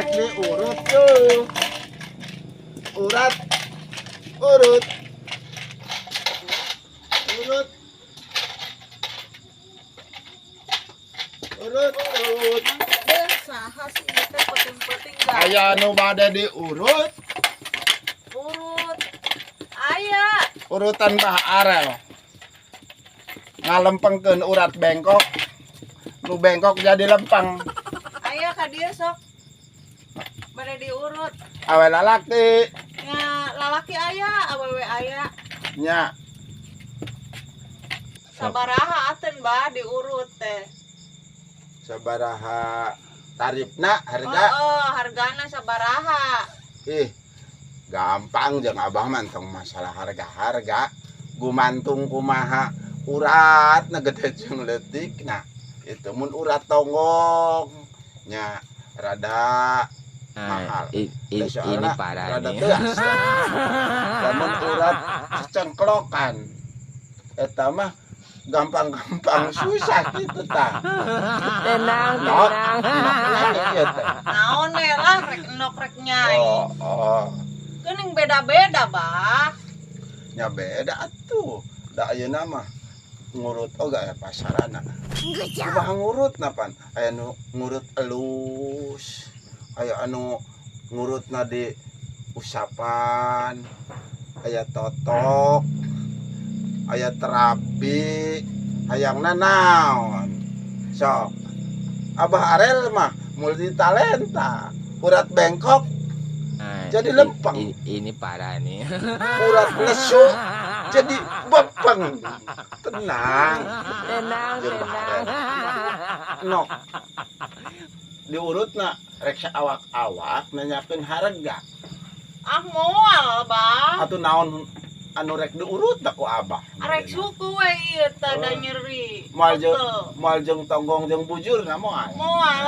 rek diurut tuh. Urut. Urut. Urut. Urut. Urut. Saha sih ieu teh penting-penting dah. Aya nu bade diurut. Urut. Aya. Urutan Mbah Arel. Ngalempengkeun urat bengkok. Nu bengkok jadi lempeng. Aya ka dieu sok. Bade diurut. Awe lalaki Nya lalaki aya, awewe aya. nya Sabaraha aten bah diurut teh. sabaraha tarifna harga. Hargana sabaraha. Ih, gampang jeung abah mantong masalah harga-harga. Gumantung kumaha urat na gede jeung leutik. Nah, itu mun urat tonggong nya rada mahal. Ini Soalna parah rada nih. teas. Lamun urat cengklokan eta mah gampang-gampang susah gitu tah. Tenang, Nok, tenang. ieu teh. Naon we lah rek enok rek nyai. Oh. Geuning beda-beda bah. Nya beda atuh. Da ayeuna mah ngurut oge aya pasarana. Kumaha ngurut napan? Aya nu ngurut elus, aya anu ngurutna di usapan, aya totok, aya terapi, hayangna naon. Sok. Abah Arel mah multi talenta. Urat bengkok jadi lempeng. Ini parah nih. Urat lesu jadi bepeng. Tenang. Tenang, Jeung Mbah Arel. tenang. Nok. Diurutna rek awak-awak nanyakeun harga. Ah moal bah. Atuh naon anu rek diurut da ku abah. Arek suku we ieu teh da nyeri. Moal jeung Betul. moal jeung tonggong jeung bujur na moal. Moal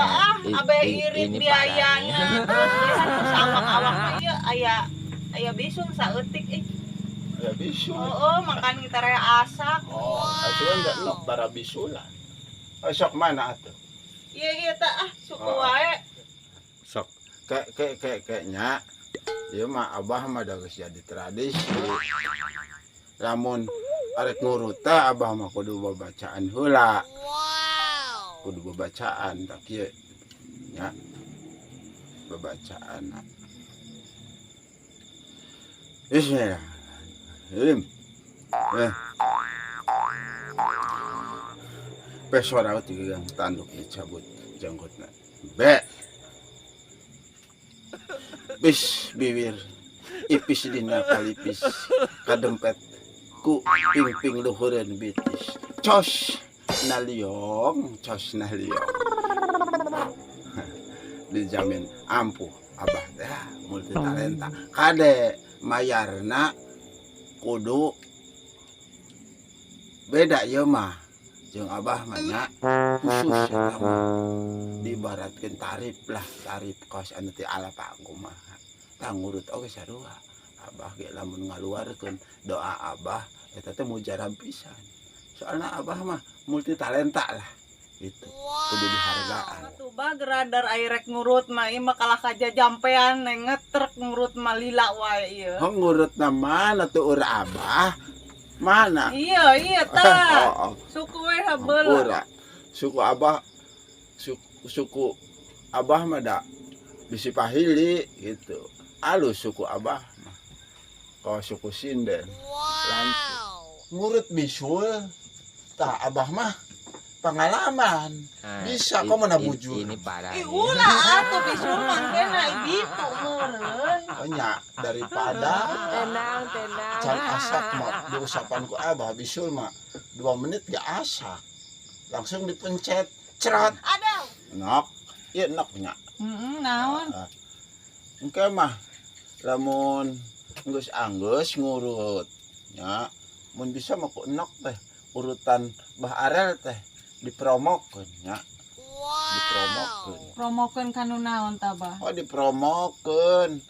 abe irit Ini biayanya. Terus lihat awak-awak mah ieu aya bisung saeutik Ya bisu. makan kita rea asak. Atuh enggak nok bara bisulan. Sok mana atuh? Iya teh suku wae. Sok kayaknya ieu mah abah mah da geus jadi tradisi. Lamun arek ngurut teh abah mah kudu babacaan heula. Kudu babacaan tak kieu nya. Babacaan. Bismillah. Pesora tiga yang tanduk dicabut janggutna. Be. Bis bibir ipis dina kalipis kadempet ku ping-ping luhureun bitis. Cos naliong, cos naliong. Dijamin ampuh abah teh multi talenta. Kade mayarna kudu beda ieu mah jeung abah mah nya khusus eta mah diibaratkeun tarif lah, tarif kos anu teu ala pakumaha. Tah ngurut oge sarua. Abah ge lamun ngaluarkeun doa abah eta teh mujarab pisan. Soalna abah mah multi talenta lah. Itu kudu dihargaan. Tuh bah geradar air rek ngurut mah ieu mah kalah kajajampean ngetrek ngurut mah lila wae ieu. Ngurut na mana tuh ura abah? Mana? Iya teh. Suku we habeula. Ura. Suku abah suku abah mah da bisi pahili gitu. Alus suku abah mah. Kalau suku sinden. Ngurut bisul. Tah abah mah pengalaman. Bisa kok mana bujur. Ini parah. Ulah atuh bisul mangkena gitu meureun. Banyak daripada Tenang, tenang. can asak mah diusapan ku abah bisul mah 2 menit gak asak. Langsung dipencet cerat. Ada. Nok. Ieu nok nya. Naon? Engke mah lamun geus anggeus ngurut nya mun bisa mah ku enok teh urutan Mbah Arel teh dipromokeun nya. Dipromokeun. Promokeun kanu naon tah bah? Oh dipromokeun.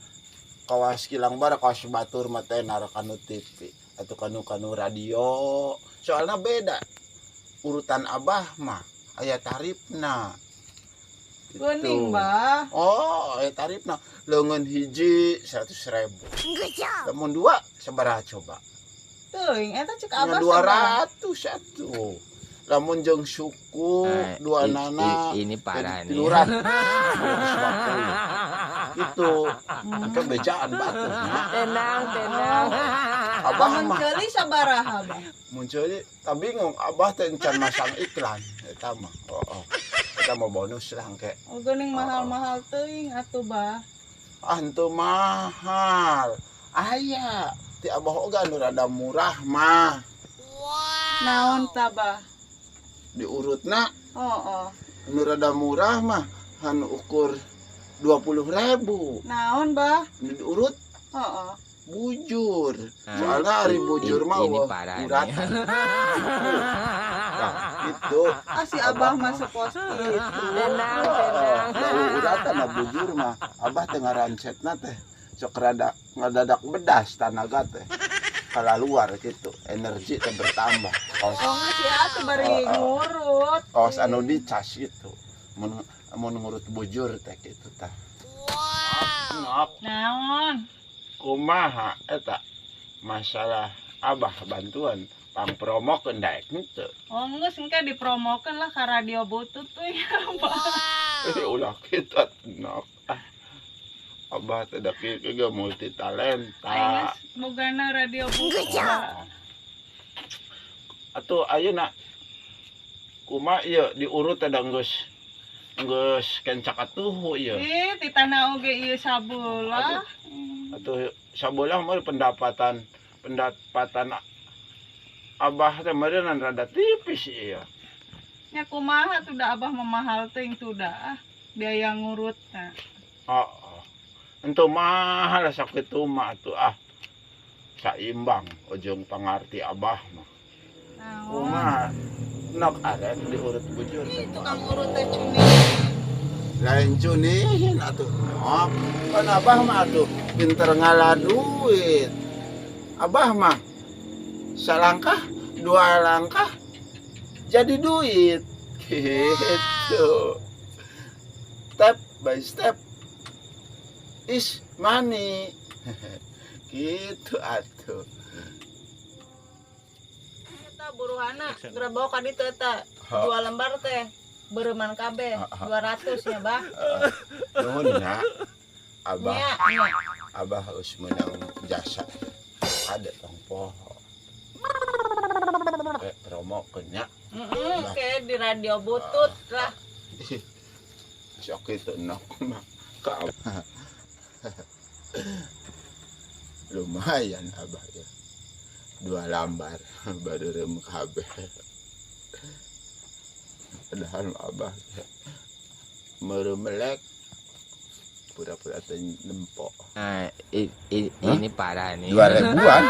Kawas Kilang Bara kawas Batur mah teh nara kanu TV atau kanu radio. Soalna beda. Urutan abah mah aya tarifna. Geuning bah. Oh, tarifna leungeun hiji 100.000. Lamun dua sabaraha coba? Teuing eta cek Nya abah sabaraha? 200 atuh. Lamun jeung suku dua nana Ini parah nih. 250. Itu itu bejaan batunya. Tenang, tenang. Abah Lamun mah ceuli sabaraha bah? muncul tak bingung abah teh encan masang iklan eta mah. Oh. Eta mau bonus lah engke. Oh geuning mahal-mahal teuing atuh bah. Ah henteu mahal. Aya ti abah oga anu rada murah mah. Naon tah bah? Diurutna Oh. anu rada murah mah anu ukur 20.000. Naon bah? Diurut Oh. bujur. Soalnya hari bujur mah ini wah parah nih. uratan. Nah, itu Ah si abah mah sepos kitu. Tenang, tenang. uratan mah bujur mah abah teh ngarancetna teh sok rada ngadadak bedas tanaga teh kalaluar gitu energi teh bertambah Oh si atuh bari ngurut. kaos anu dicas gitu mun ngurut bujur teh gitu tah. Ngap Naon? kumaha eta masalah abah bantuan pangpromokeun daek henteu. Oh geus engke dipromokeun lah ka radio butut tuh ya bah. Ulah kita nok. Abah teh da kieu ge multi talenta. Aing bogana radio butut. Atuh ayeuna kumaha ieu diurut teh da geus kencak atuh ieu. Ti tanah oge ieu sabeula. Atuh sabelah mah pendapatan abah teh meureun rada tipis ieu. Nya kumaha tuh da abah memahal teuing tuh da biaya ngurut tah. Oh. Ento mahal sok kitu mah atuh saimbang ujung pangarti abah mah. Naon? Kumaha nok aren diurut bujur teh. Tukang urut teh cuni. Lain cunihin atuh nok kan abah mah atuh pinter ngalah duit. Abah mah salangkah dua langkah jadi duit gitu. Step by step is money. Gitu atuh. Eta buruhana geura ka ditu eta 2 lembar teh beureman kabeh 200 nya bah. Nuhun ya. Abah Nya. abah geus meunang jasa. Ada tong poho. Promokeun nya. Kayak di radio butut lah. Sok itu nok mah ka lumayan abah ya 2 lembar baru rem kabeh padahal abah ya meremelek pura-pura teh nempo Nah, ini parah nih. 2 ribuan